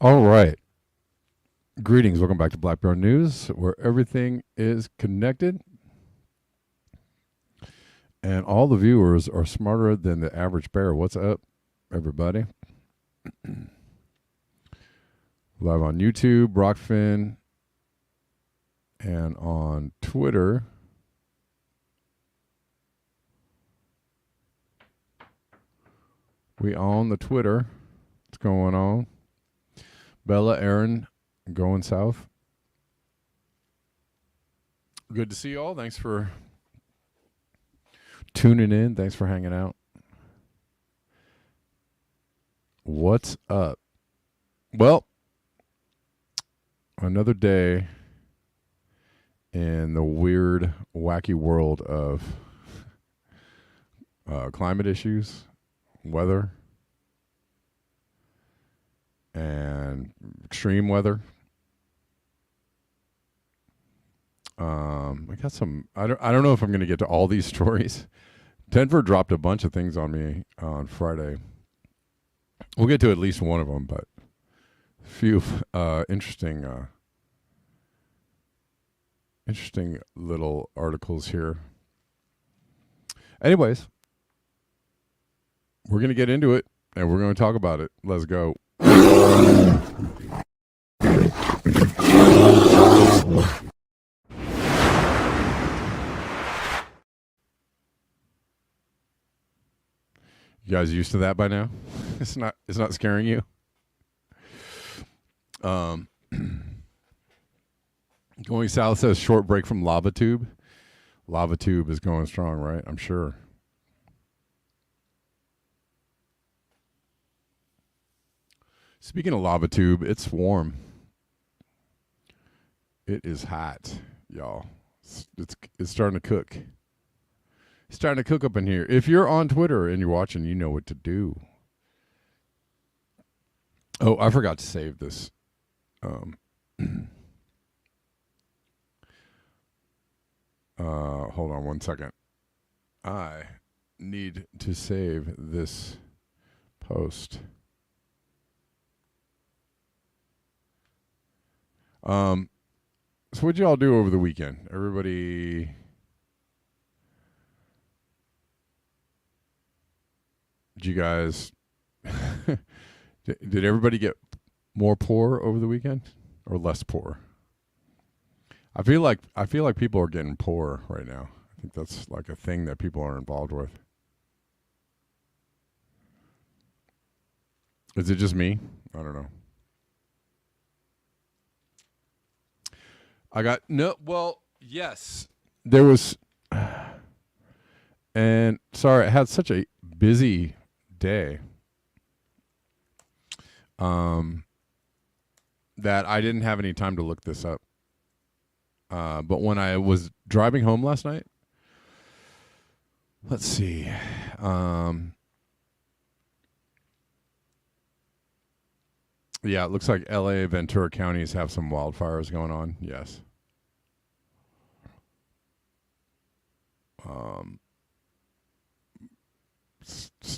All right. Greetings. Welcome back to Black Bear News, where everything is connected and all the viewers are smarter than the average bear. What's up, everybody? Live on YouTube, Rockfin, and on Twitter. We own the Twitter. What's going on? Bella, Aaron, going south. Good to see you all. Thanks for tuning in. Thanks for hanging out. What's up? Well, another day in the weird, wacky world of climate issues, weather, and extreme weather. I got some. I don't know if I'm going to get to all these stories. Denver dropped a bunch of things on me on Friday. We'll get to at least one of them, but a few interesting little articles here. Anyways, we're going to get into it, and we're going to talk about it. Let's go. You guys used to that by now? It's not scaring you? Going south says short break from Lava Tube. Lava Tube is going strong, right? I'm sure. Speaking of Lava Tube, it's warm. It is hot, y'all. It's starting to cook. It's starting to cook up in here. If you're on Twitter and you're watching, you know what to do. Oh, I forgot to save this. Hold on one second. I need to save this post. So what'd y'all do over the weekend? Everybody... Did you guys... did everybody get more poor over the weekend? Or less poor? I feel like people are getting poor right now. I think that's like a thing that people are involved with. Is it just me? I don't know. I got no. Well, yes, there was, and sorry, I had such a busy day. Um, that I didn't have any time to look this up. But when I was driving home last night, let's see. Yeah, it looks like LA, Ventura counties have some wildfires going on. Yes. Um,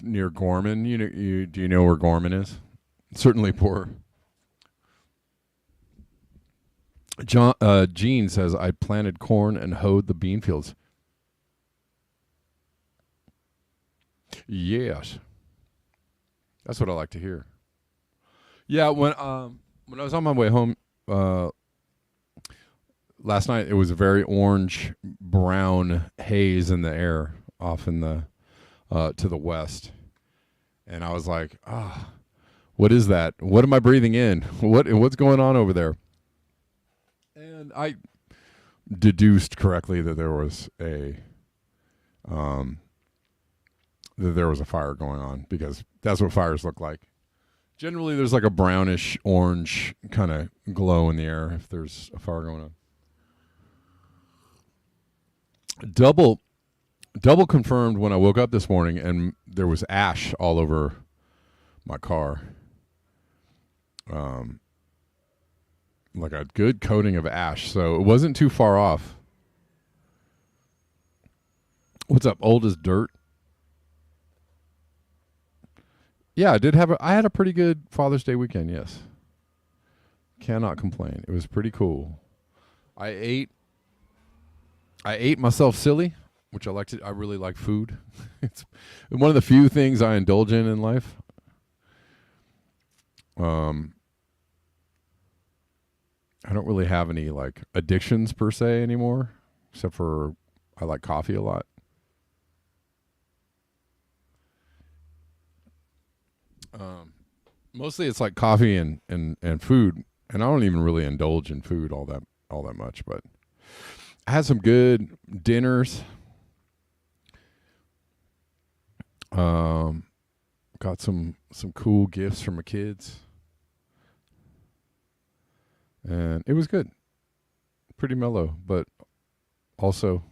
near Gorman. Do you know where Gorman is? Certainly poor. Gene says I planted corn and hoed the bean fields. Yes, that's what I like to hear. Yeah, when I was on my way home uh, last night, it was a very orange brown haze in the air off in the to the west, and I was like, what is that? What am I breathing in? What's going on over there? And I deduced correctly that there was um, a fire going on, because that's what fires look like. Generally, there's like a brownish orange kind of glow in the air if there's a fire going on. Double confirmed when I woke up this morning, and there was ash all over my car. Like a good coating of ash, so it wasn't too far off. What's up, old as dirt? Yeah, I had a pretty good Father's Day weekend, yes. Cannot complain. It was pretty cool. I ate myself silly, which I really like food. It's one of the few things I indulge in life. I don't really have any like addictions per se anymore, except for I like coffee a lot. Mostly it's like coffee and food, and I don't even really indulge in food all that much, but I had some good dinners. Got some cool gifts from my kids, and it was good. Pretty mellow, but also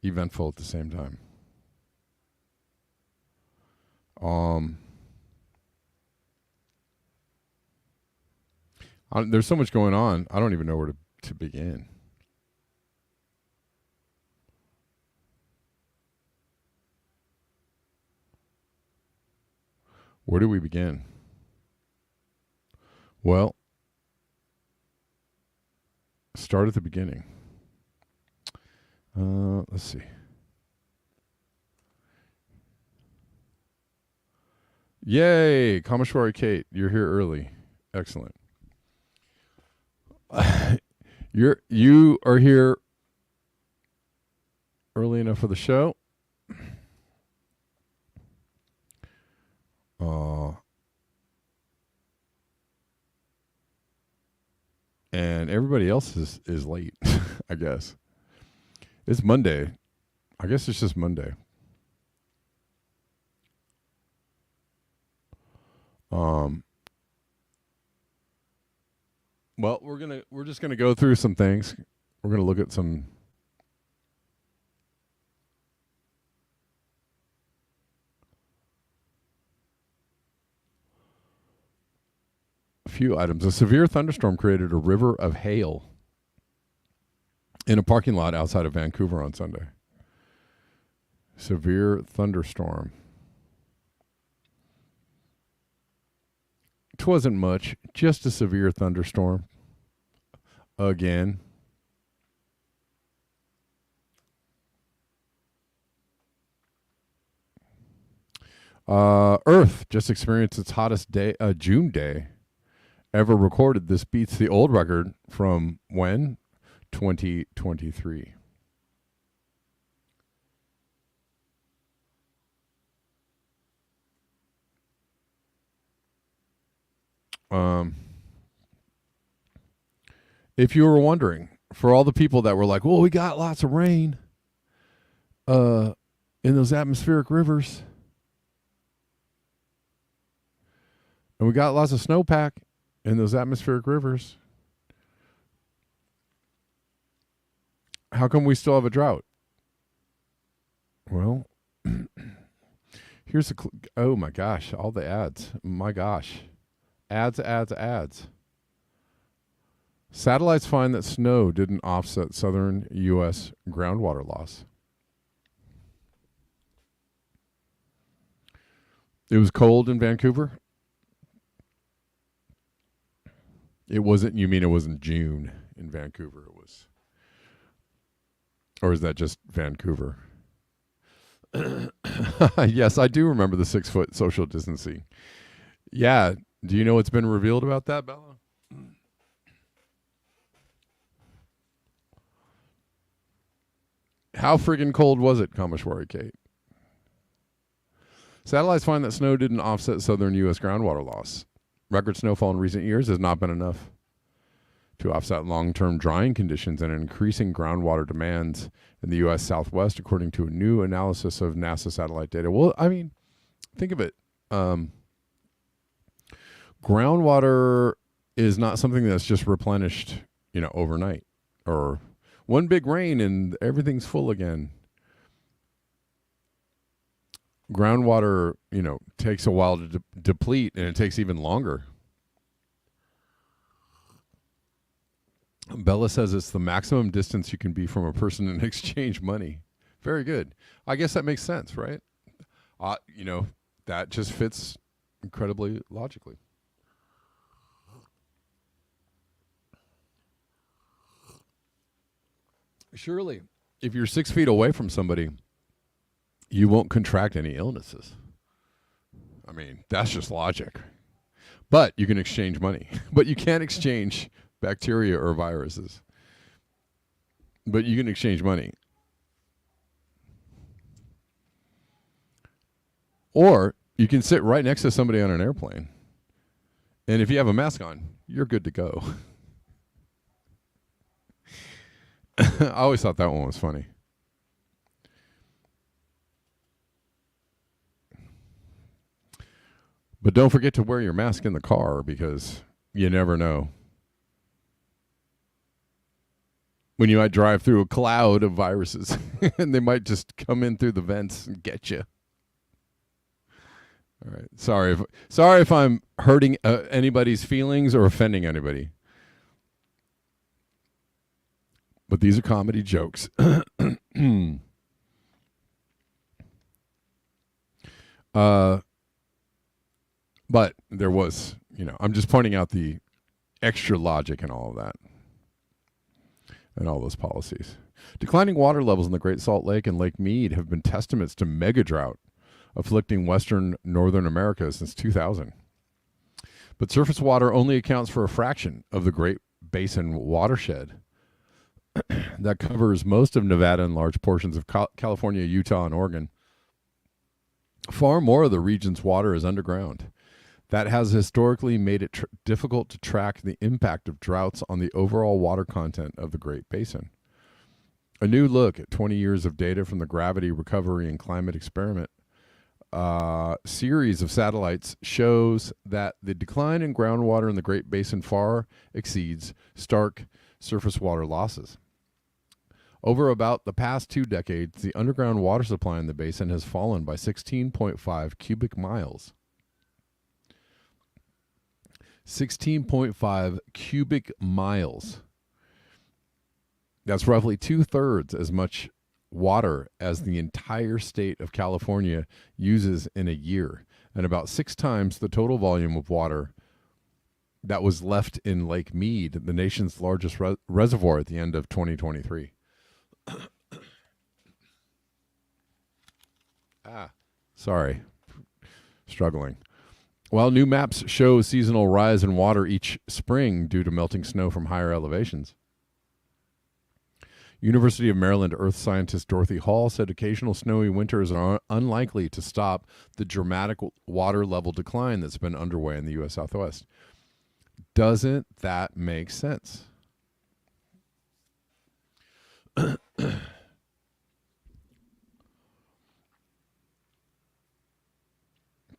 eventful at the same time. There's so much going on. I don't even know where to begin. Where do we begin? Well, start at the beginning. Let's see. Yay, Kameshwari Kate, you're here early. Excellent. You are here early enough for the show. And everybody else is late, I guess. It's Monday. I guess it's just Monday. Well, we're just gonna go through some things. We're gonna look at some few items. A severe thunderstorm created a river of hail in a parking lot outside of Vancouver on Sunday. Severe thunderstorm. It wasn't much, just a severe thunderstorm. Again. Earth just experienced its hottest day, June day ever recorded. This beats the old record from when? 2023. If you were wondering, for all the people that were like, well, we got lots of rain in those atmospheric rivers, and we got lots of snowpack in those atmospheric rivers, how come we still have a drought? Well, here's the oh my gosh, all the ads. My gosh. Ads. Satellites find that snow didn't offset southern U.S. groundwater loss. It was cold in Vancouver? It wasn't, you mean it wasn't June in Vancouver? It was. Or is that just Vancouver? Yes, I do remember the 6-foot social distancing. Yeah. Do you know what's been revealed about that, Bella? How friggin' cold was it, Kameshwari Kate? Satellites find that snow didn't offset southern U.S. groundwater loss. Record snowfall in recent years has not been enough to offset long-term drying conditions and increasing groundwater demands in the U.S. Southwest, according to a new analysis of NASA satellite data. Well, I mean, think of it. Groundwater is not something that's just replenished, overnight, or one big rain and everything's full again. Groundwater, takes a while to deplete, and it takes even longer. Bella says it's the maximum distance you can be from a person and exchange money. Very good. I guess that makes sense, right? That just fits incredibly logically. Surely, if you're 6 feet away from somebody, you won't contract any illnesses. I mean, that's just logic. But you can exchange money. But you can't exchange bacteria or viruses. But you can exchange money. Or you can sit right next to somebody on an airplane. And if you have a mask on, you're good to go. I always thought that one was funny. But don't forget to wear your mask in the car, because you never know when you might drive through a cloud of viruses and they might just come in through the vents and get you. All right. Sorry if I'm hurting anybody's feelings or offending anybody. But these are comedy jokes. But there was, I'm just pointing out the extra logic in all of that and all those policies. Declining water levels in the Great Salt Lake and Lake Mead have been testaments to mega drought afflicting western Northern America since 2000. But surface water only accounts for a fraction of the Great Basin watershed that covers most of Nevada and large portions of California, Utah, and Oregon. Far more of the region's water is underground. That has historically made it difficult to track the impact of droughts on the overall water content of the Great Basin. A new look at 20 years of data from the Gravity Recovery and Climate Experiment series of satellites shows that the decline in groundwater in the Great Basin far exceeds stark surface water losses. Over about the past 2 decades, the underground water supply in the basin has fallen by 16.5 cubic miles. 16.5 cubic miles. That's roughly 2/3 as much water as the entire state of California uses in a year, and about 6 times the total volume of water that was left in Lake Mead, the nation's largest reservoir, at the end of 2023. Sorry. Struggling. While new maps show seasonal rise in water each spring due to melting snow from higher elevations, University of Maryland earth scientist Dorothy Hall said occasional snowy winters are unlikely to stop the dramatic water level decline that's been underway in the U.S. Southwest. Doesn't that make sense?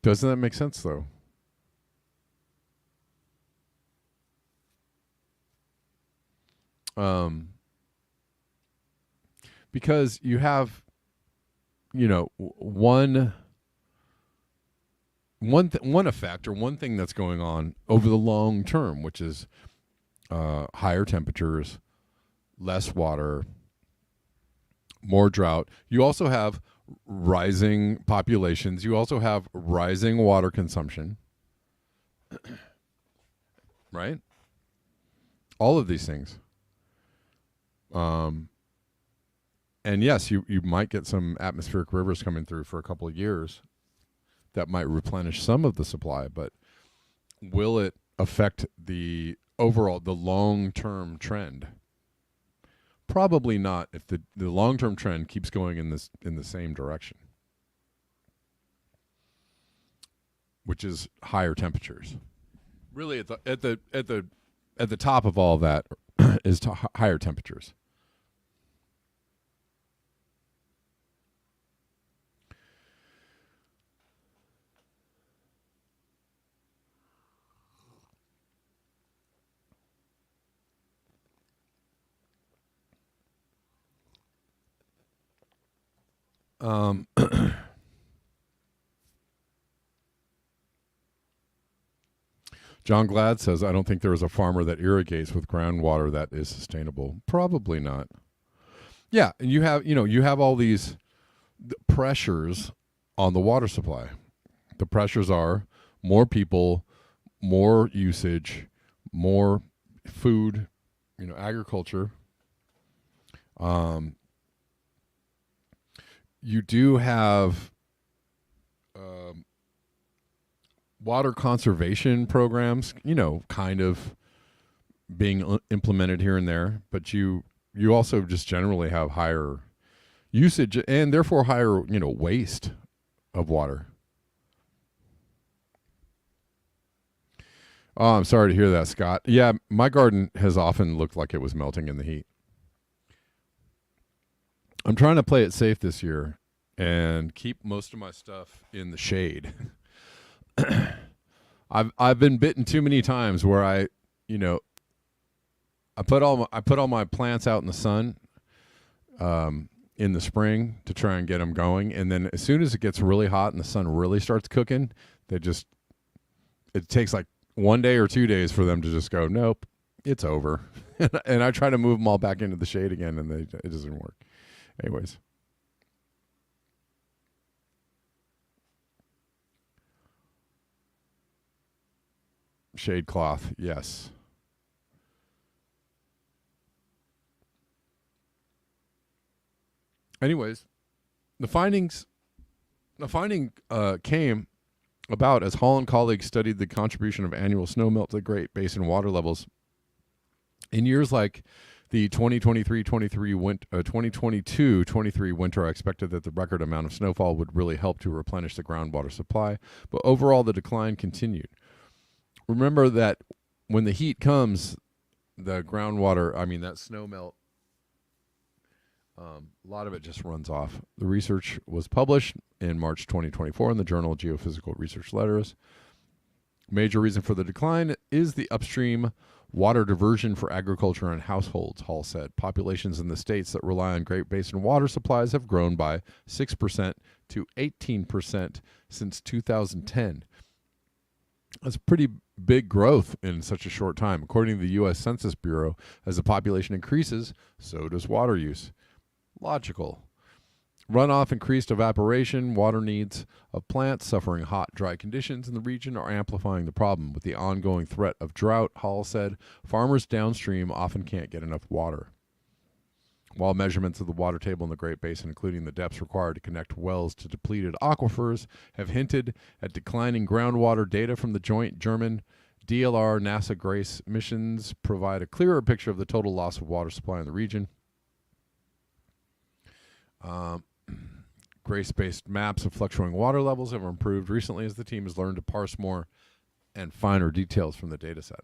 Doesn't that make sense, though? Because you have, one effect or one thing that's going on over the long term, which is higher temperatures, less water, more drought. You also have rising populations. You also have rising water consumption, right? All of these things. And yes, you might get some atmospheric rivers coming through for a couple of years that might replenish some of the supply, but will it affect the long-term trend? Probably not if the long-term trend keeps going in the same direction, which is higher temperatures. Really at the top of all of that is higher temperatures. John Glad says, I don't think there is a farmer that irrigates with groundwater that is sustainable. Probably not. Yeah, and you have all these pressures on the water supply. The pressures are more people, more usage, more food, agriculture. You do have water conservation programs, kind of being implemented here and there, but you also just generally have higher usage and therefore higher, waste of water. Oh, I'm sorry to hear that, Scott. Yeah, my garden has often looked like it was melting in the heat. I'm trying to play it safe this year and keep most of my stuff in the shade. I've been bitten too many times where I put all my plants out in the sun in the spring to try and get them going, and then as soon as it gets really hot and the sun really starts cooking, it takes like 1 day or 2 days for them to just go, nope, it's over. And I try to move them all back into the shade again, and it doesn't work. Anyways. Shade cloth, yes. Anyways, the finding came about as Hall and colleagues studied the contribution of annual snowmelt to the Great Basin water levels. In years like the 2022-23 winter, I expected that the record amount of snowfall would really help to replenish the groundwater supply, but overall the decline continued. Remember that when the heat comes, the groundwater, that snow melt, a lot of it just runs off. The research was published in March 2024 in the Journal of Geophysical Research Letters. Major reason for the decline is the upstream water diversion for agriculture and households, Hall said. Populations in the states that rely on Great Basin water supplies have grown by 6% to 18% since 2010. That's pretty big growth in such a short time. According to the U.S. Census Bureau, as the population increases, so does water use. Logical. Runoff, increased evaporation, water needs of plants suffering hot, dry conditions in the region are amplifying the problem. With the ongoing threat of drought, Hall said, farmers downstream often can't get enough water. While measurements of the water table in the Great Basin, including the depths required to connect wells to depleted aquifers, have hinted at declining groundwater, data from the joint German DLR NASA GRACE missions provide a clearer picture of the total loss of water supply in the region. GRACE-based maps of fluctuating water levels have improved recently as the team has learned to parse more and finer details from the data set.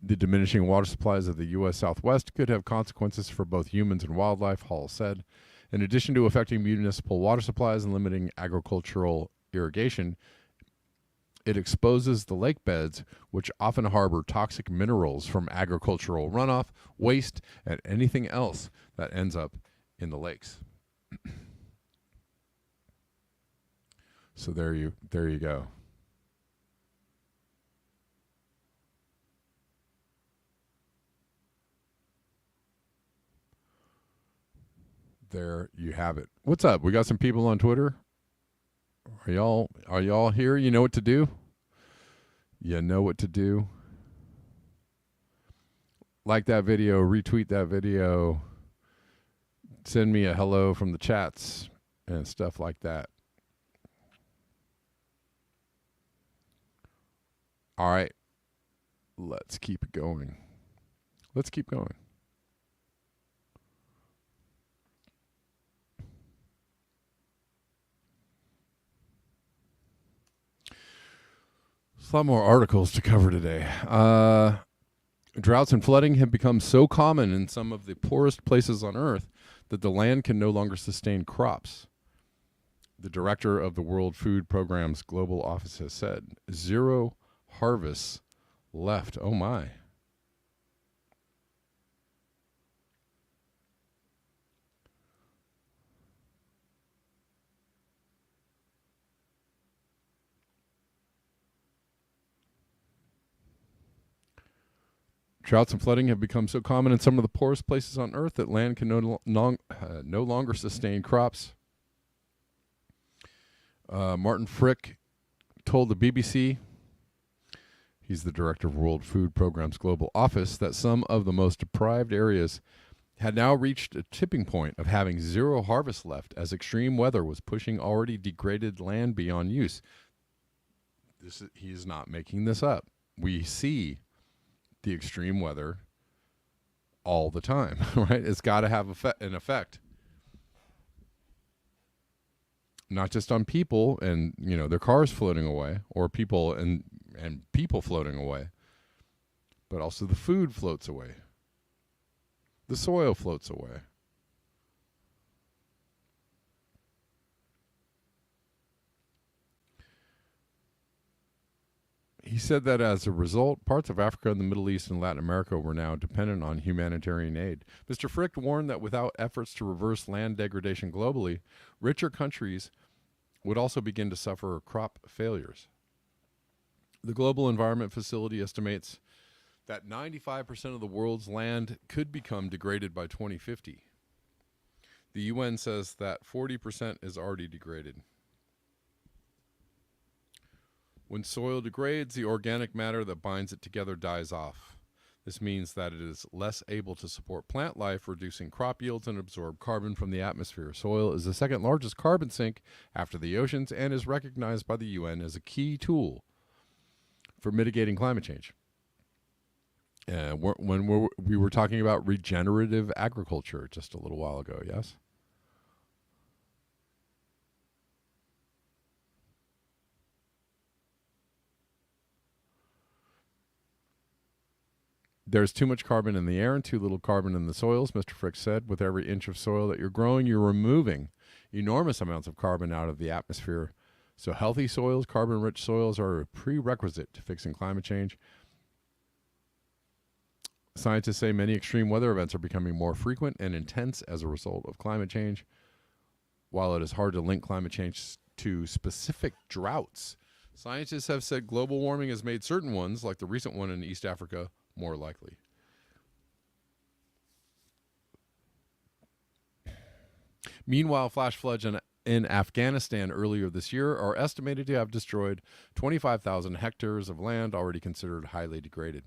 The diminishing water supplies of the U.S. Southwest could have consequences for both humans and wildlife, Hall said. In addition to affecting municipal water supplies and limiting agricultural irrigation, it exposes the lake beds, which often harbor toxic minerals from agricultural runoff, waste, and anything else that ends up in the lakes. So there you go. There you have it. What's up? We got some people on Twitter. Are y'all here? You know what to do? You know what to do. Like that video, retweet that video, send me a hello from the chats and stuff like that. All right. Let's keep it going. Let's keep going. There's a lot more articles to cover today. Droughts and flooding have become so common in some of the poorest places on Earth that the land can no longer sustain crops. The director of the World Food Programme's global office has said, 0 harvests left. Oh my. Droughts and flooding have become so common in some of the poorest places on Earth that land can no longer sustain crops. Martin Frick told the BBC, he's the director of World Food Programme's global office, that some of the most deprived areas had now reached a tipping point of having 0 harvest left as extreme weather was pushing already degraded land beyond use. He is not making this up. We see the extreme weather all the time, right? It's got to have an effect. Not just on people and, their cars floating away, or people and people floating away, but also the food floats away. The soil floats away. He said that as a result, parts of Africa and the Middle East and Latin America were now dependent on humanitarian aid. Mr. Frick warned that without efforts to reverse land degradation globally, richer countries would also begin to suffer crop failures. The Global Environment Facility estimates that 95% of the world's land could become degraded by 2050. The UN says that 40% is already degraded. When soil degrades, the organic matter that binds it together dies off. This means that it is less able to support plant life, reducing crop yields and absorb carbon from the atmosphere. Soil is the second largest carbon sink after the oceans and is recognized by the UN as a key tool for mitigating climate change. We were talking about regenerative agriculture just a little while ago, yes? There's too much carbon in the air and too little carbon in the soils, Mr. Frick said. With every inch of soil that you're growing, you're removing enormous amounts of carbon out of the atmosphere. So healthy soils, carbon-rich soils, are a prerequisite to fixing climate change. Scientists say many extreme weather events are becoming more frequent and intense as a result of climate change. While it is hard to link climate change to specific droughts, scientists have said global warming has made certain ones, like the recent one in East Africa, more likely. Meanwhile, flash floods in Afghanistan earlier this year are estimated to have destroyed 25,000 hectares of land already considered highly degraded.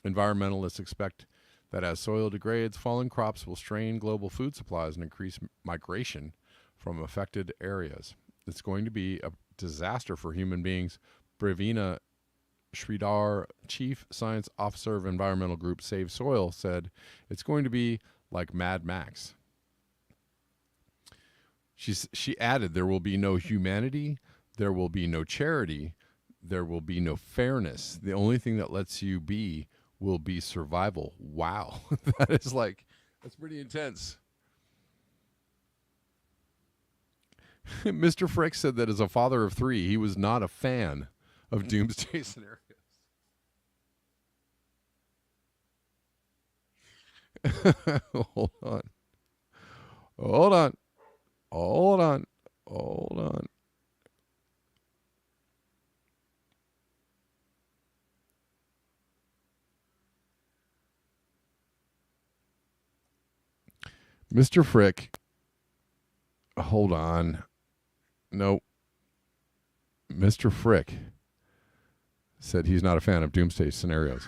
Environmentalists expect that as soil degrades, fallen crops will strain global food supplies and increase migration from affected areas. It's going to be a disaster for human beings. Bravina Sridhar, chief science officer of environmental group Save Soil, said it's going to be like Mad Max. She added, there will be no humanity, there will be no charity, there will be no fairness. The only thing that lets you be will be survival. Wow. That's pretty intense. Mr. Frick said that as a father of 3, he was not a fan of doomsday scenarios. Hold on. Hold on. Hold on. Hold on. Mr. Frick. Hold on. Nope. Mr. Frick said he's not a fan of doomsday scenarios.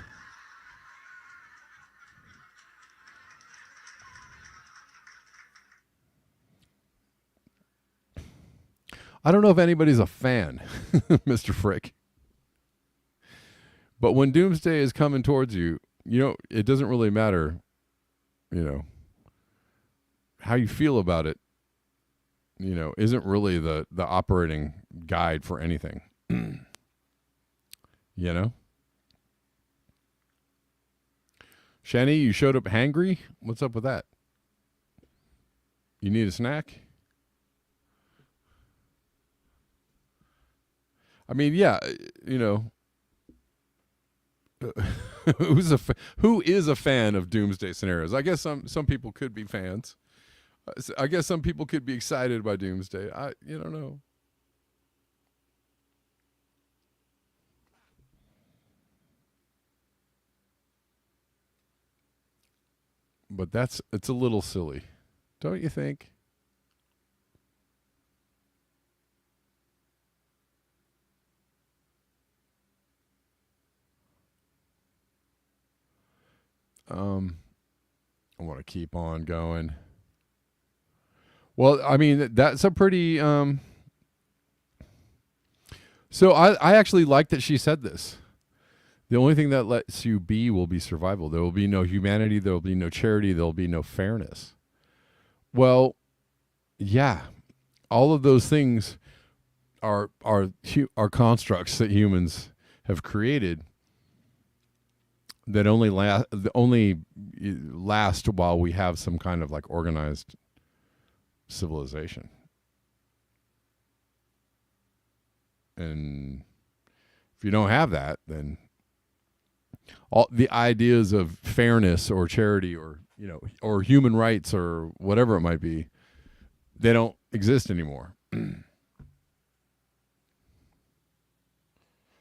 I don't know if anybody's a fan, Mr. Frick. But when doomsday is coming towards you, it doesn't really matter, how you feel about it, isn't really the operating guide for anything. Shani, you showed up hangry? What's up with that? You need a snack? I mean, yeah, who is a fan of doomsday scenarios? I guess some people could be fans. I guess some people could be excited by doomsday. You don't know. But it's a little silly, don't you think? I want to keep on going. Well, I mean, that's a pretty so I actually like that she said this. The only thing that lets you be will be survival. There will be no humanity, there will be no charity, there will be no fairness. Well, yeah. All of those things are constructs that humans have created that only last while we have some kind of like organized civilization. And if you don't have that, then all the ideas of fairness or charity or or human rights or whatever it might be, they don't exist anymore.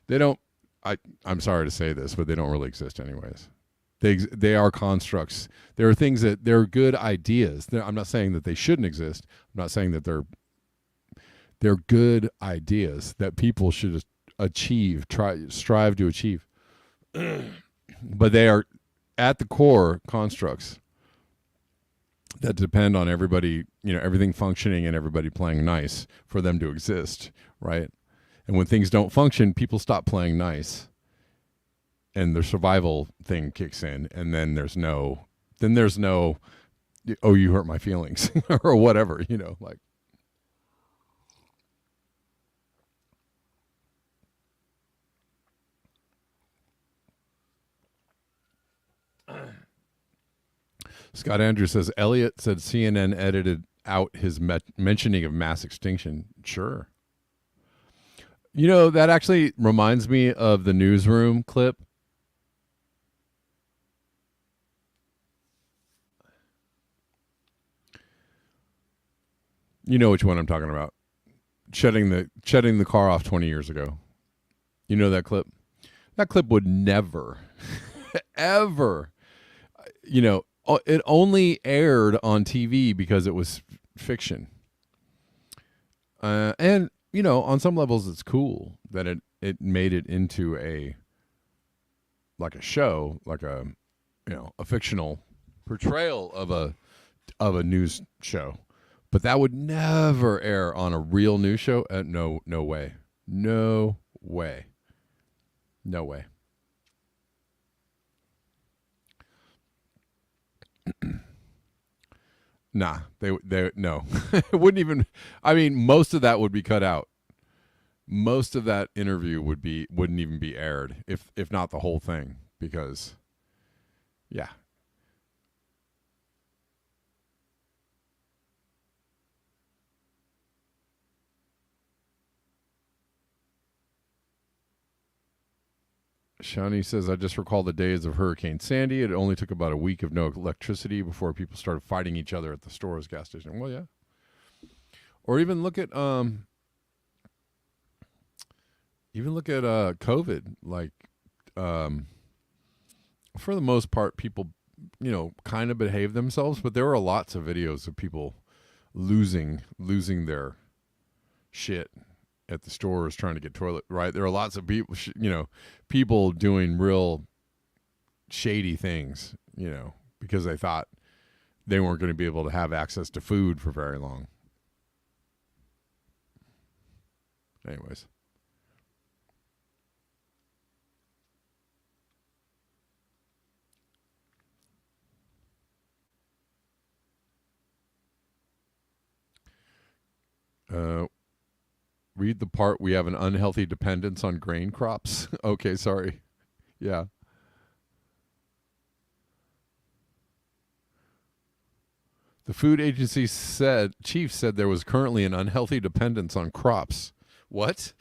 They don't. I'm sorry to say this, but they don't really exist anyways. They are constructs. There are things that they're good ideas. I'm not saying that they shouldn't exist. I'm not saying that they're good ideas that people should strive to achieve. But they are at the core constructs that depend on everybody, everything functioning and everybody playing nice for them to exist, right? And when things don't function, people stop playing nice. And the survival thing kicks in, and then there's no oh, you hurt my feelings or whatever, like. Scott Andrews says Elliot said CNN edited out his mentioning of mass extinction. Sure. That actually reminds me of the newsroom clip. You know which one I'm talking about. Shutting the car off 20 years ago. You know that clip? That clip would never, ever, it only aired on TV because it was fiction. And, on some levels it's cool that it made it into a show, like a fictional portrayal of a news show. But that would never air on a real news show. No way. No way. No way. Nah, they no. It wouldn't even. I mean, most of that would be cut out. Most of that interview wouldn't even be aired, if not the whole thing, because, yeah. Shani says, I just recall the days of Hurricane Sandy. It only took about a week of no electricity before people started fighting each other at the stores, gas station. Well, yeah. Or even look at COVID. Like, for the most part, people, kind of behave themselves, but there are lots of videos of people losing their shit at the stores trying to get toilet, right? There are lots of people, people doing real shady things, because they thought they weren't going to be able to have access to food for very long. Anyways. Read the part we have an unhealthy dependence on grain crops. Okay, sorry. Yeah. The food agency chief said there was currently an unhealthy dependence on crops. What?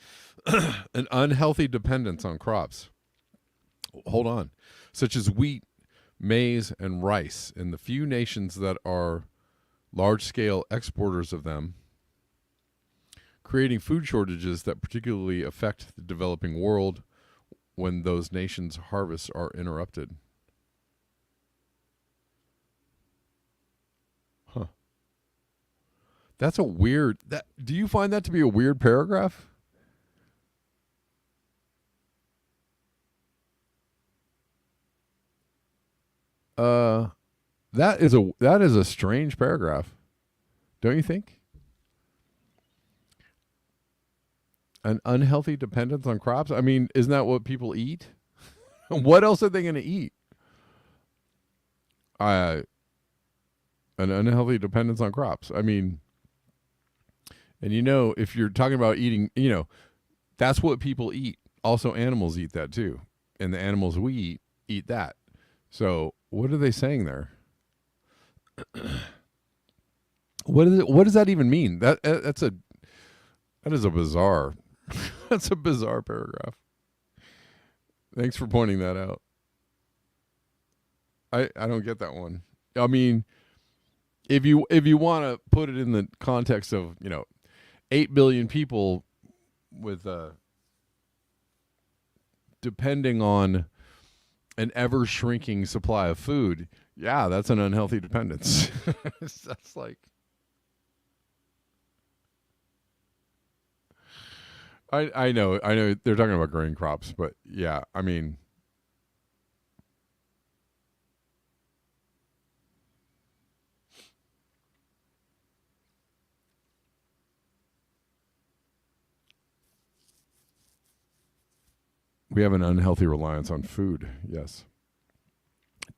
An unhealthy dependence on crops. Hold on. Such as wheat, maize, and rice in the few nations that are large-scale exporters of them, creating food shortages that particularly affect the developing world when those nations' harvests are interrupted. Huh. That's a weird... do you find that to be a weird paragraph? That is a strange paragraph. Don't you think? An unhealthy dependence on crops? I mean, isn't that what people eat? What else are they going to eat? An unhealthy dependence on crops. I mean, and if you're talking about eating, that's what people eat. Also, animals eat that too. And the animals we eat that. So, what are they saying there? What does that even mean? That is a bizarre that's a bizarre paragraph. Thanks for pointing that out. I don't get that one. I mean, if you want to put it in the context of, 8 billion people with depending on an ever shrinking supply of food, yeah, that's an unhealthy dependence. That's like, I know they're talking about grain crops, but yeah, I mean, we have an unhealthy reliance on food. Yes.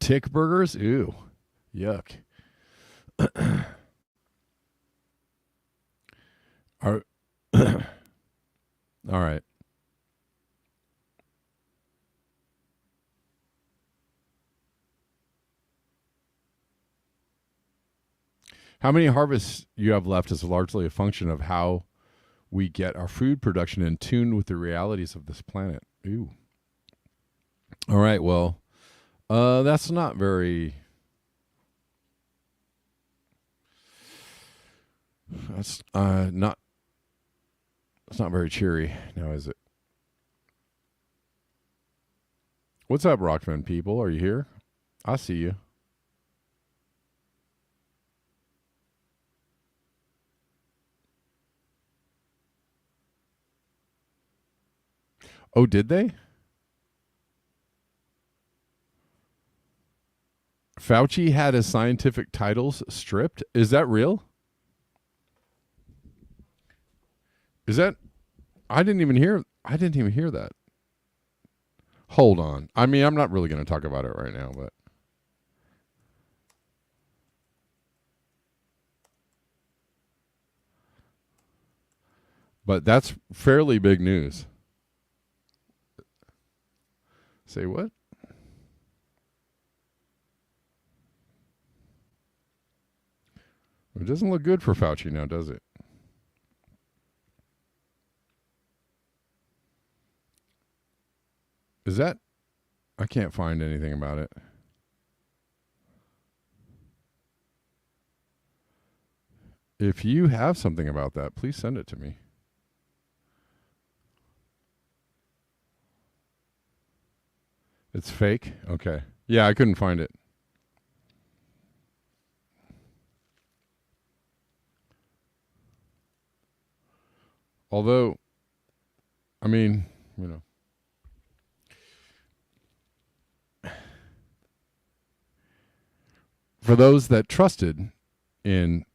Tick burgers? Ew. Yuck. All right. How many harvests you have left is largely a function of how we get our food production in tune with the realities of this planet. Ooh. All right. Well, that's not very. That's not. It's not very cheery now, is it? What's up, Rockman people? Are you here? I see you. Oh, did they? Fauci had his scientific titles stripped? Is that real? Is that? I didn't even hear that. Hold on. I mean, I'm not really going to talk about it right now, but that's fairly big news. Say what? It doesn't look good for Fauci now, does it? Is that I can't find anything about it. If you have something about that, please send it to me. It's fake? Okay. Yeah, I couldn't find it. Although, I mean, you know. For those that trusted in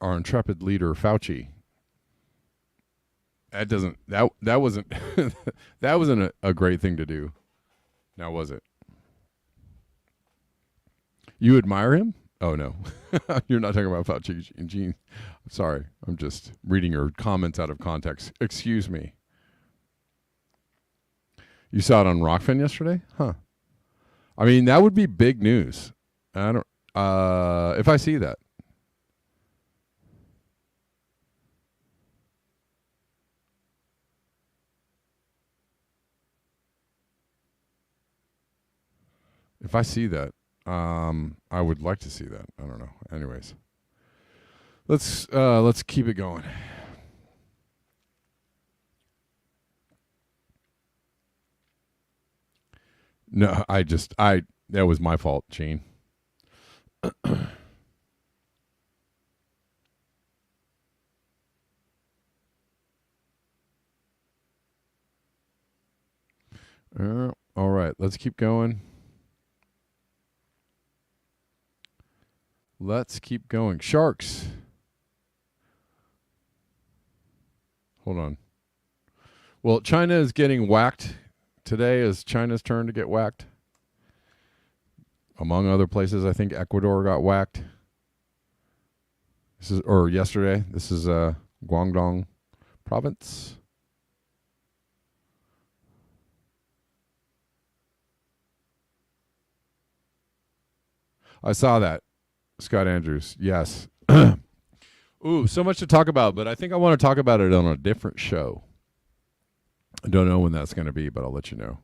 our intrepid leader Fauci, that wasn't that wasn't a great thing to do. Now was it? You admire him? Oh no, you're not talking about Fauci, Gene. Sorry, I'm just reading your comments out of context. Excuse me. You saw it on Rockfin yesterday, huh? I mean, that would be big news. I don't. If I see that. If I see that, I would like to see that. I don't know. Anyways, let's keep it going. No, that was my fault, Gene. All right, let's keep going. Let's keep going. Sharks. Hold on. Well, China is getting whacked. Today is China's turn to get whacked. Among other places, I think Ecuador got whacked. Yesterday. This is Guangdong province. I saw that. Scott Andrews. Yes. Ooh, so much to talk about, but I think I want to talk about it on a different show. I don't know when that's going to be, but I'll let you know.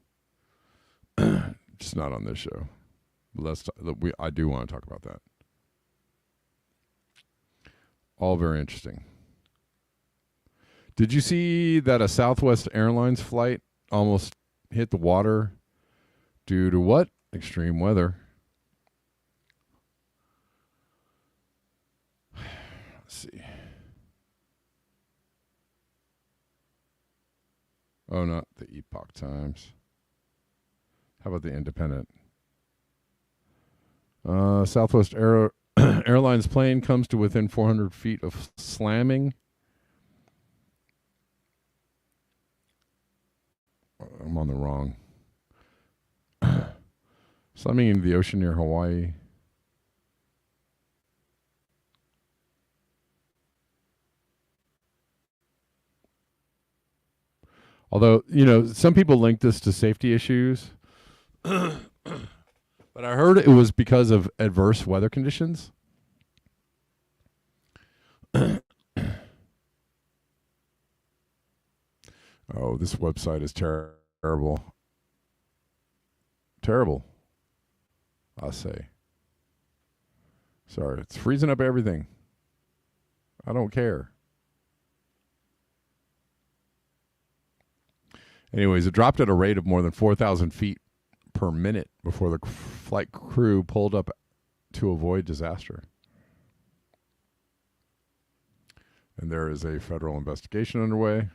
Just not on this show. I do want to talk about that. All very interesting. Did you see that a Southwest Airlines flight almost hit the water due to what? Extreme weather. Let's see. Oh, not the Epoch Times. How about the Independent? Southwest Airlines plane comes to within 400 feet of slamming. I'm on the wrong. Slamming into the ocean near Hawaii. Although, some people link this to safety issues. But I heard it was because of adverse weather conditions. Oh, this website is terrible. Terrible, I'll say. Sorry, it's freezing up everything. I don't care. Anyways, it dropped at a rate of more than 4,000 feet per minute before the flight crew pulled up to avoid disaster. And there is a federal investigation underway.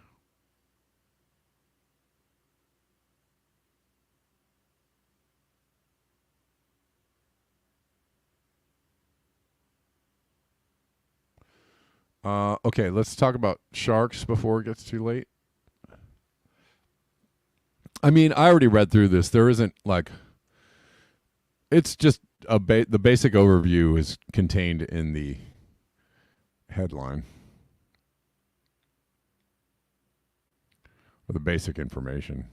Okay, let's talk about sharks before it gets too late. I mean, I already read through this. There isn't it's just the basic overview is contained in the headline. Or the basic information.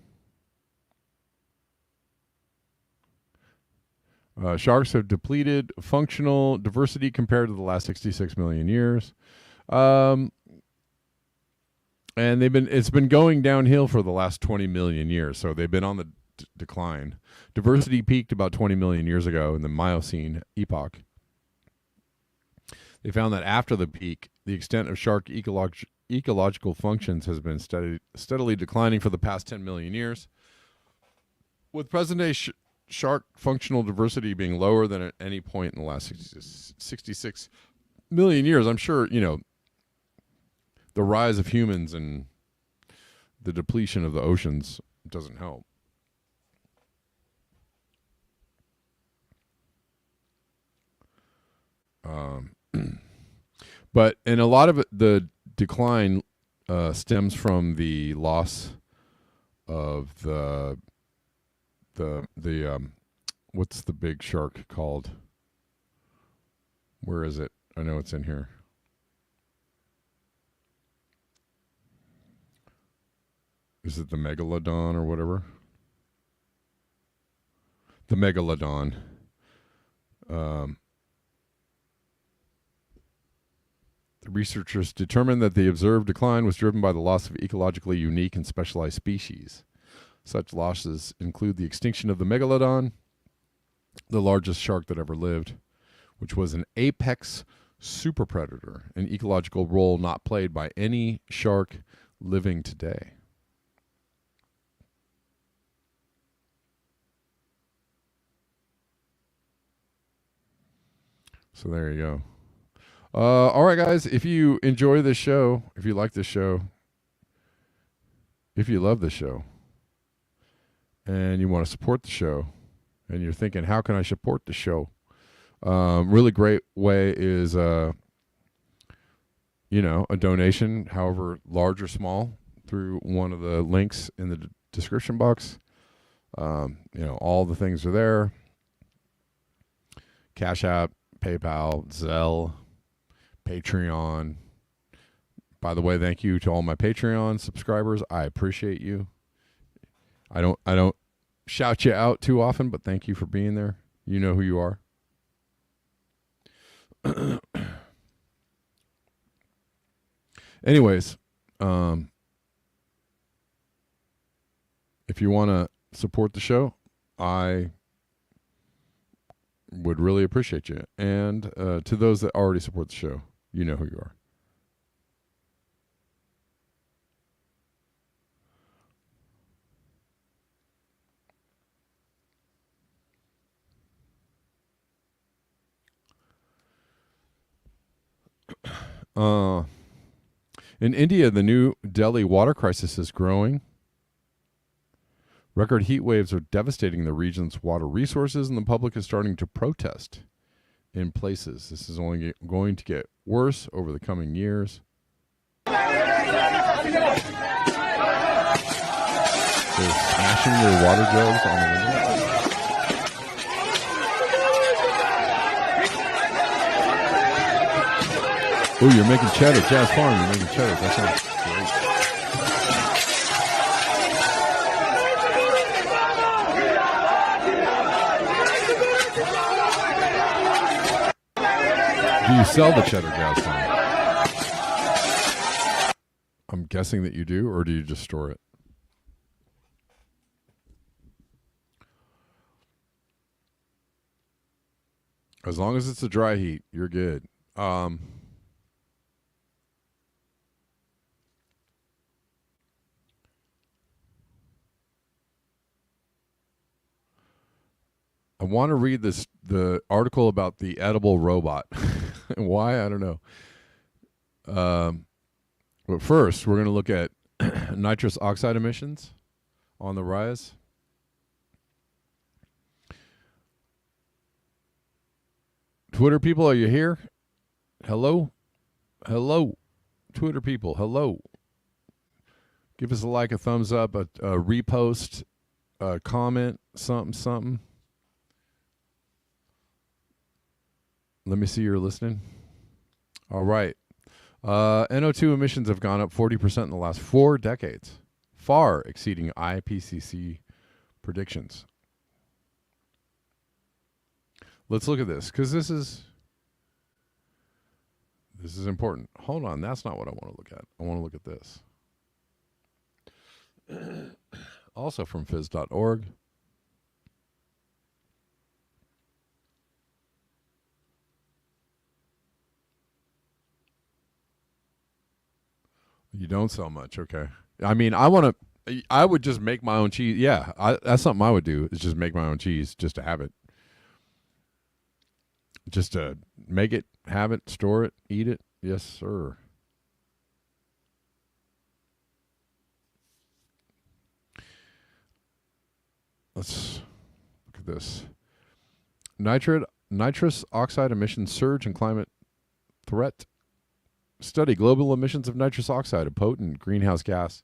Sharks have depleted functional diversity compared to the last 66 million years. And it's been going downhill for the last 20 million years. So they've been on decline. Diversity peaked about 20 million years ago in the Miocene epoch. They found that after the peak, the extent of shark ecological functions has been steadily declining for the past 10 million years, with present-day shark functional diversity being lower than at any point in the last 66 million years. I'm sure, the rise of humans and the depletion of the oceans doesn't help. But and a lot of the decline stems from the loss of the what's the big shark called? Where is it? I know it's in here. Is it the megalodon or whatever? The megalodon. The researchers determined that the observed decline was driven by the loss of ecologically unique and specialized species. Such losses include the extinction of the megalodon, the largest shark that ever lived, which was an apex superpredator, an ecological role not played by any shark living today. So there you go. All right, guys, if you enjoy this show, if you like this show, if you love this show, and you want to support the show, and you're thinking, how can I support the show? Really great way is, a donation, however large or small, through one of the links in the description box. All the things are there. Cash App, PayPal, Zelle, Patreon. By the way, thank you to all my Patreon subscribers. I appreciate you. I don't shout you out too often, but thank you for being there. You know who you are. Anyways, if you want to support the show, I would really appreciate you. And to those that already support the show, you know who you are. In India, the New Delhi water crisis is growing. Record heat waves are devastating the region's water resources, and the public is starting to protest in places. This is only going to get worse over the coming years. They're smashing their water jugs on the window. Oh, you're making cheddar. Jazz Farm, you're making cheddar. That sounds great. Do you sell the cheddar, Jazz Farm? I'm guessing that you do, or do you just store it? As long as it's a dry heat, you're good. I want to read the article about the edible robot. Why? I don't know. But first, we're going to look at nitrous oxide emissions on the rise. Twitter people, are you here? Hello? Hello? Twitter people, hello. Give us a like, a thumbs up, a repost, a comment, something. Let me see you're listening. All right. NO2 emissions have gone up 40% in the last 4 decades, far exceeding IPCC predictions. Let's look at this, because this is important. Hold on, that's not what I want to look at. I want to look at this. Also from phys.org. You don't sell much. Okay. I mean, I would just make my own cheese. Yeah, that's something I would do, is just make my own cheese just to have it. Just to make it, have it, store it, eat it. Yes, sir. Let's look at this. Nitrous oxide emissions surge and climate threat study. Global emissions of nitrous oxide, a potent greenhouse gas,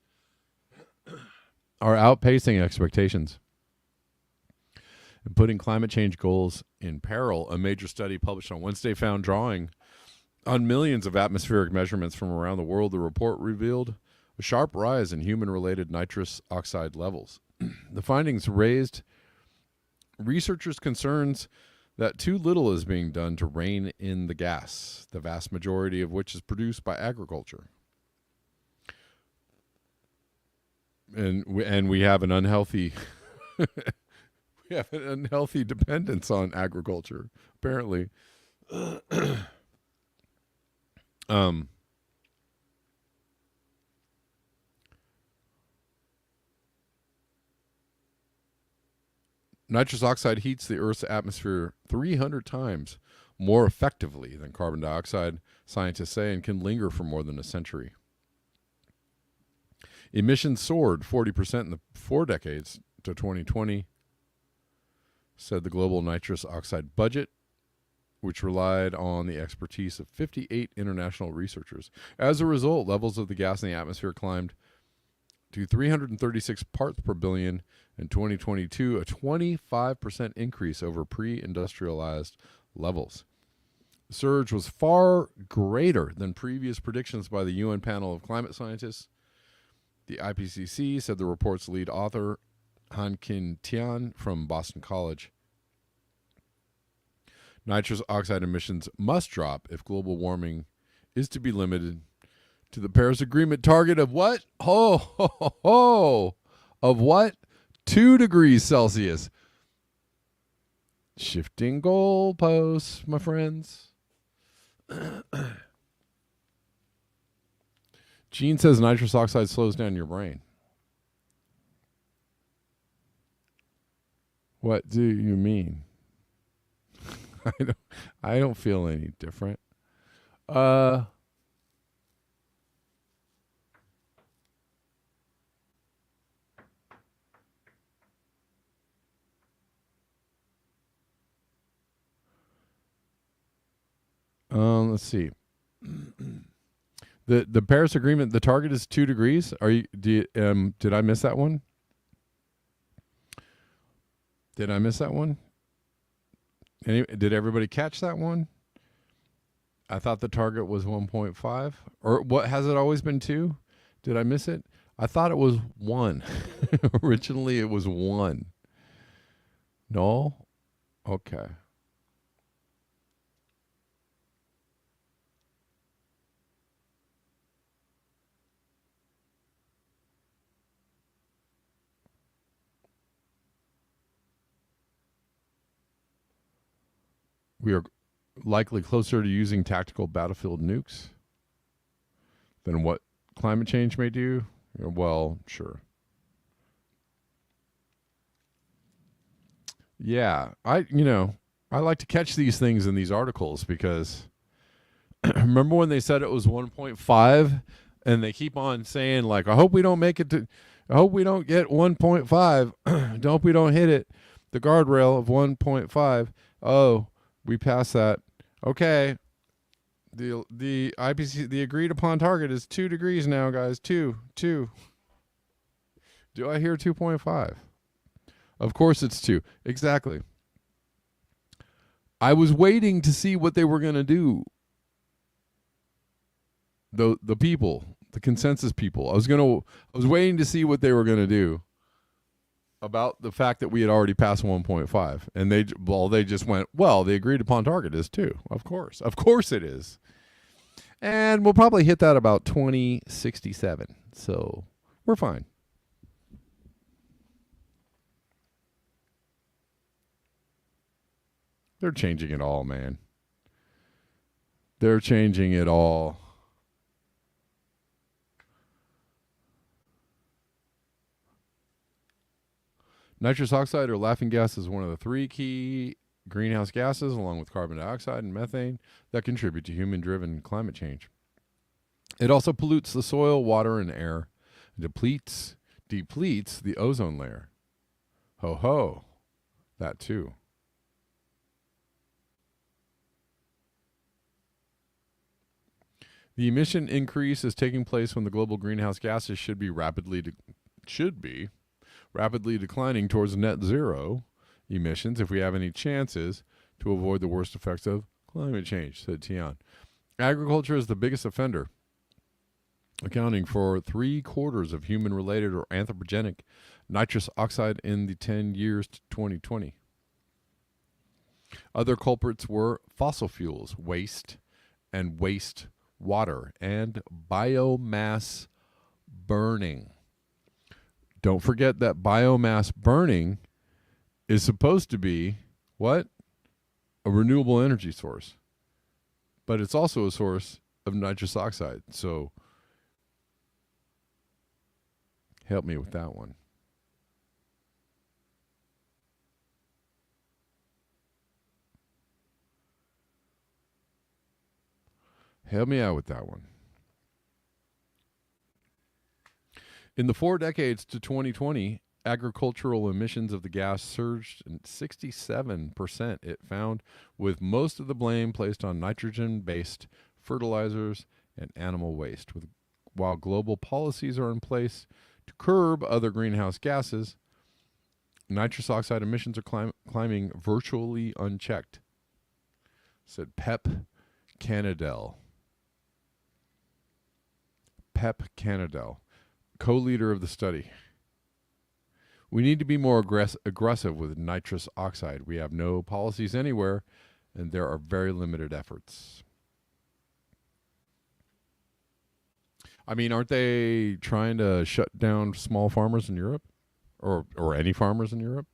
are outpacing expectations and putting climate change goals in peril. A major study published on Wednesday found, drawing on millions of atmospheric measurements from around the world, the report revealed a sharp rise in human-related nitrous oxide levels. The findings raised researchers' concerns that too little is being done to rein in the gas, the vast majority of which is produced by agriculture. And we have an unhealthy we have an unhealthy dependence on agriculture, apparently. Nitrous oxide heats the Earth's atmosphere 300 times more effectively than carbon dioxide, scientists say, and can linger for more than a century. Emissions soared 40% in the 4 decades to 2020, said the global nitrous oxide budget, which relied on the expertise of 58 international researchers. As a result, levels of the gas in the atmosphere climbed to 336 parts per billion in 2022, a 25% increase over pre-industrialized levels. The surge was far greater than previous predictions by the UN panel of climate scientists. The IPCC said the report's lead author, Han Kin Tian from Boston College. Nitrous oxide emissions must drop if global warming is to be limited to the Paris Agreement target of what? Of what? 2 degrees Celsius. Shifting goalposts, my friends. Gene says nitrous oxide slows down your brain. What do you mean? I don't feel any different. Let's see. The Paris Agreement, the target is 2 degrees. Did I miss that one? Did I miss that one? Did everybody catch that one? I thought the target was 1.5. Or what, has it always been 2? Did I miss it? I thought it was 1. Originally it was 1. No? Okay. We are likely closer to using tactical battlefield nukes than what climate change may do. Well, sure. Yeah, I like to catch these things in these articles because remember when they said it was 1.5 and they keep on saying like, I hope we don't make it to, I hope we don't get 1.5. I hope we don't hit it, the guardrail of 1.5. Oh, we passed that. Okay. The IPCC, the agreed upon target is 2 degrees now, guys. 2. Do I hear 2.5? Of course it's 2. Exactly. I was waiting to see what they were going to do. The people, the consensus people. I was waiting to see what they were going to do about the fact that we had already passed 1.5, and they just went, well, the agreed upon target is 2. Of course it is, and we'll probably hit that about 2067. So we're fine. They're changing it all, man. They're changing it all. Nitrous oxide or laughing gas is one of the three key greenhouse gases, along with carbon dioxide and methane, that contribute to human-driven climate change. It also pollutes the soil, water, and air, depletes the ozone layer. Ho ho, that too. The emission increase is taking place when the global greenhouse gases should be rapidly declining towards net zero emissions if we have any chances to avoid the worst effects of climate change, said Tian. Agriculture is the biggest offender, accounting for 3/4 of human-related or anthropogenic nitrous oxide in the 10 years to 2020. Other culprits were fossil fuels, waste water, and biomass burning. Don't forget that biomass burning is supposed to be what? A renewable energy source. But it's also a source of nitrous oxide. So help me with that one. Help me out with that one. In the 4 decades to 2020, agricultural emissions of the gas surged 67%, it found, with most of the blame placed on nitrogen-based fertilizers and animal waste. While global policies are in place to curb other greenhouse gases, nitrous oxide emissions are climbing virtually unchecked, said Pep Canadell. Pep Canadell, co-leader of the study. We need to be more aggressive with nitrous oxide. We have no policies anywhere, and there are very limited efforts. I mean, aren't they trying to shut down small farmers in Europe? Or any farmers in Europe?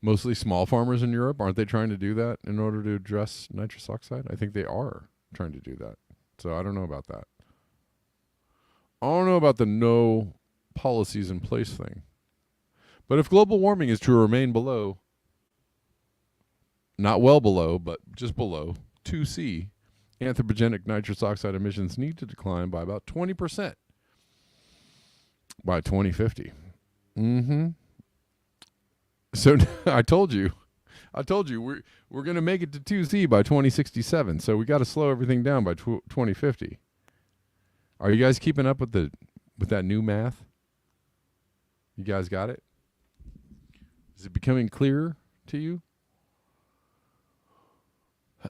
Mostly small farmers in Europe. Aren't they trying to do that in order to address nitrous oxide? I think they are trying to do that. So I don't know about that. I don't know about the no policies in place thing. But if global warming is to remain below, not well below, but just below 2C, anthropogenic nitrous oxide emissions need to decline by about 20% by 2050. So I told you we're going to make it to 2C by 2067. So we got to slow everything down by 2050. Are you guys keeping up with that new math? You guys got it? Is it becoming clearer to you?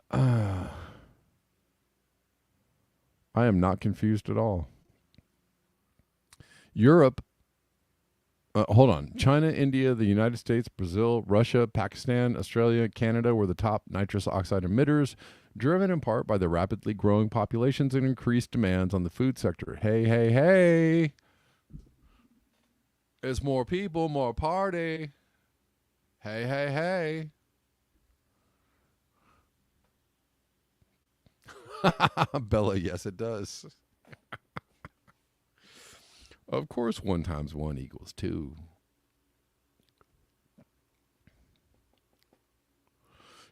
I am not confused at all. Europe, hold on. China, India, the United States, Brazil, Russia, Pakistan, Australia, Canada were the top nitrous oxide emitters, driven in part by the rapidly growing populations and increased demands on the food sector. Hey, hey, hey. It's more people, more party. Hey, hey, hey. Bella, yes, it does. Of course, 1 × 1 = 2.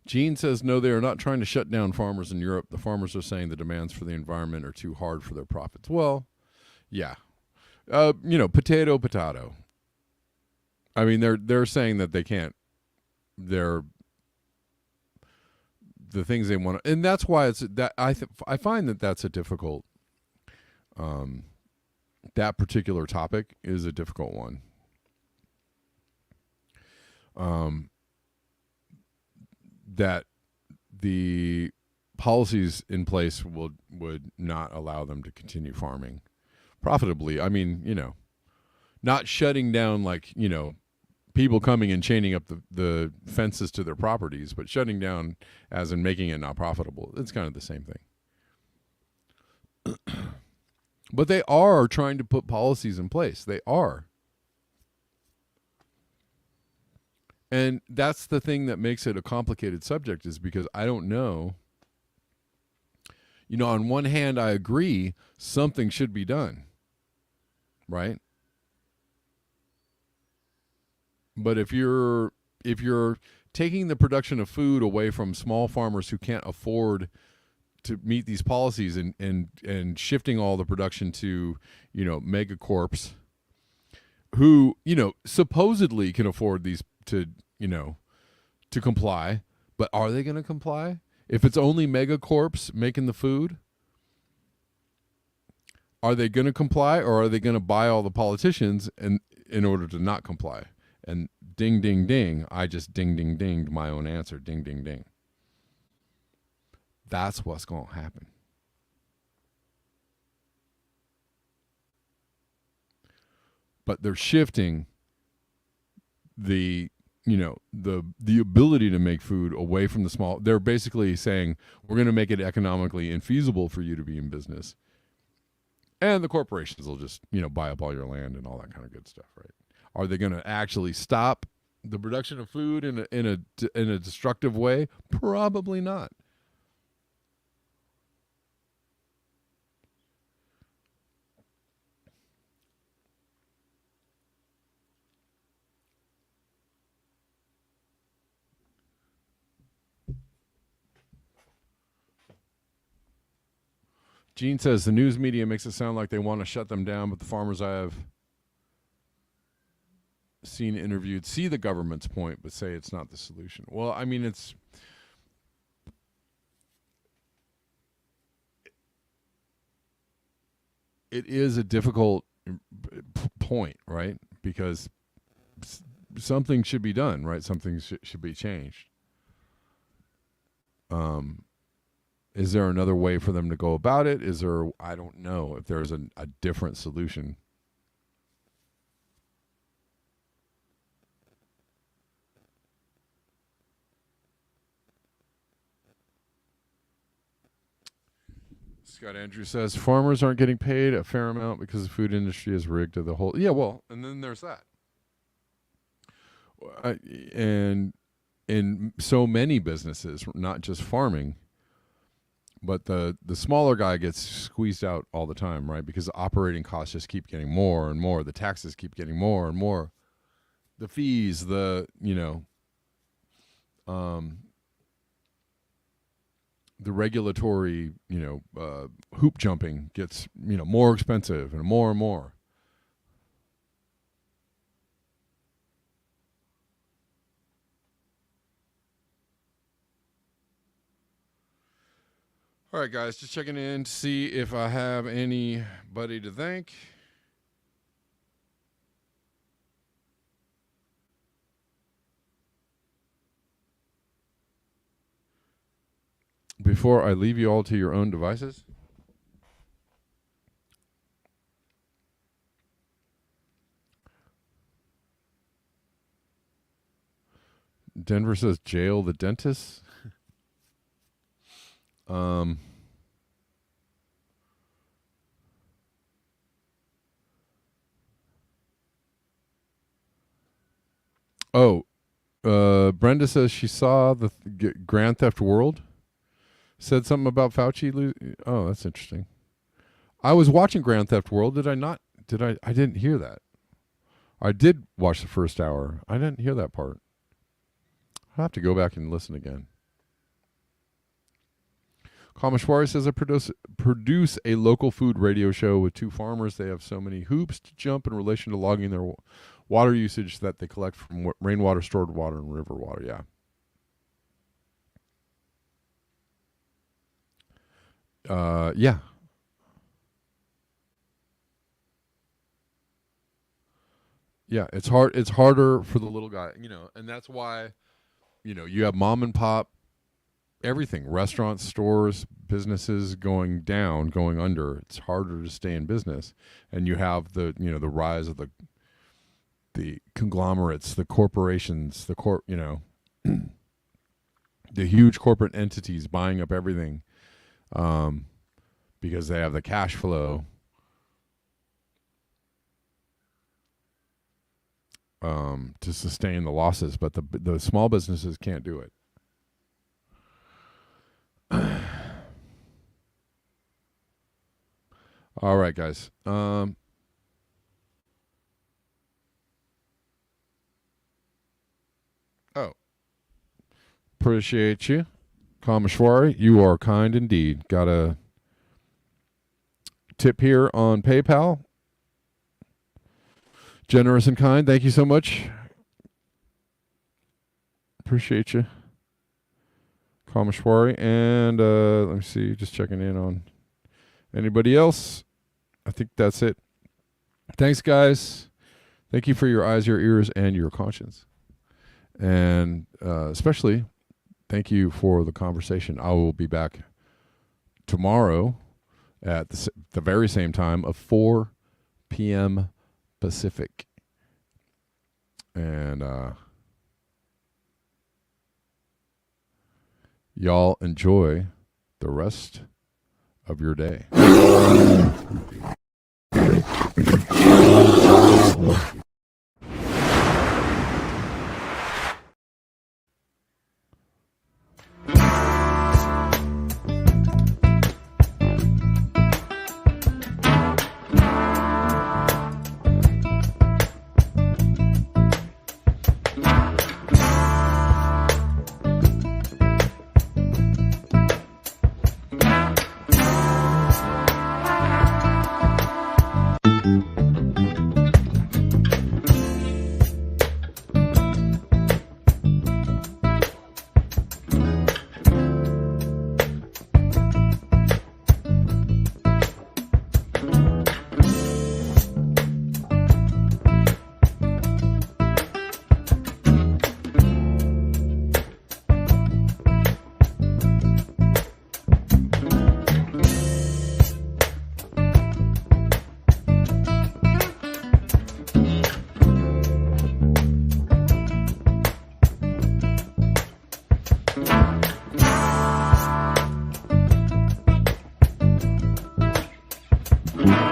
Gene says, no, they are not trying to shut down farmers in Europe. The farmers are saying the demands for the environment are too hard for their profits. Well, yeah. Potato. I mean, they're saying that they can't. They're the things they want to, and that's why it's that I find that that's a difficult. That particular topic is a difficult one. That the policies in place would not allow them to continue farming profitably. I mean, not shutting down people coming and chaining up the fences to their properties, but shutting down as in making it not profitable. It's kind of the same thing. But they are trying to put policies in place. They are. And that's the thing that makes it a complicated subject, is because I don't know. On one hand, I agree something should be done. Right? But if you're taking the production of food away from small farmers who can't afford to meet these policies, and shifting all the production to, megacorps who, supposedly can afford these to comply, but are they going to comply if it's only megacorps making the food? Are they going to comply, or are they going to buy all the politicians and in order to not comply? And ding ding ding, I just ding ding dinged my own answer. Ding ding ding. That's what's going to happen. But they're shifting the the ability to make food away from the small. They're basically saying, we're going to make it economically infeasible for you to be in business, and the corporations will just buy up all your land and all that kind of good stuff, right? Are they going to actually stop the production of food in a destructive way? Probably not. Gene says the news media makes it sound like they want to shut them down, but the farmers I have seen interviewed see the government's point, but say it's not the solution. Well, I mean, it is a difficult point, right? Because something should be done, right? Something should be changed. Is there another way for them to go about it? Is there? I don't know if there's a different solution. Scott Andrews says farmers aren't getting paid a fair amount because the food industry is rigged to the whole. Yeah, well, and then there's that. And in so many businesses, not just farming, but the smaller guy gets squeezed out all the time, right? Because the operating costs just keep getting more and more. The taxes keep getting more and more. The fees, the regulatory, hoop jumping gets, more expensive and more and more. All right, guys, just checking in to see if I have anybody to thank. Before I leave you all to your own devices. Denver says jail the dentist. Um, oh, Brenda says she saw the Grand Theft World. Said something about Fauci. Oh, that's interesting. I was watching Grand Theft World. Did I not? Did I? I didn't hear that. I did watch the first hour. I didn't hear that part. I'll have to go back and listen again. Kameshwari says I produce a local food radio show with two farmers. They have so many hoops to jump in relation to logging their water usage that they collect from rainwater, stored water, and river water. Yeah. Yeah. Yeah. It's hard. It's harder for the little guy, and that's why, you have mom and pop, everything, restaurants, stores, businesses going down, going under. It's harder to stay in business, and you have the rise of the conglomerates, the corporations, the huge corporate entities buying up everything, because they have the cash flow, to sustain the losses, but the small businesses can't do it. All right, guys. Appreciate you. Kameshwari, you are kind indeed. Got a tip here on PayPal. Generous and kind. Thank you so much. Appreciate you. Kameshwari. And let me see, just checking in on anybody else. I think that's it. Thanks, guys. Thank you for your eyes, your ears, and your conscience. And especially, thank you for the conversation. I will be back tomorrow at the very same time of 4 p.m. Pacific. And y'all enjoy the rest of your day. Mm-hmm.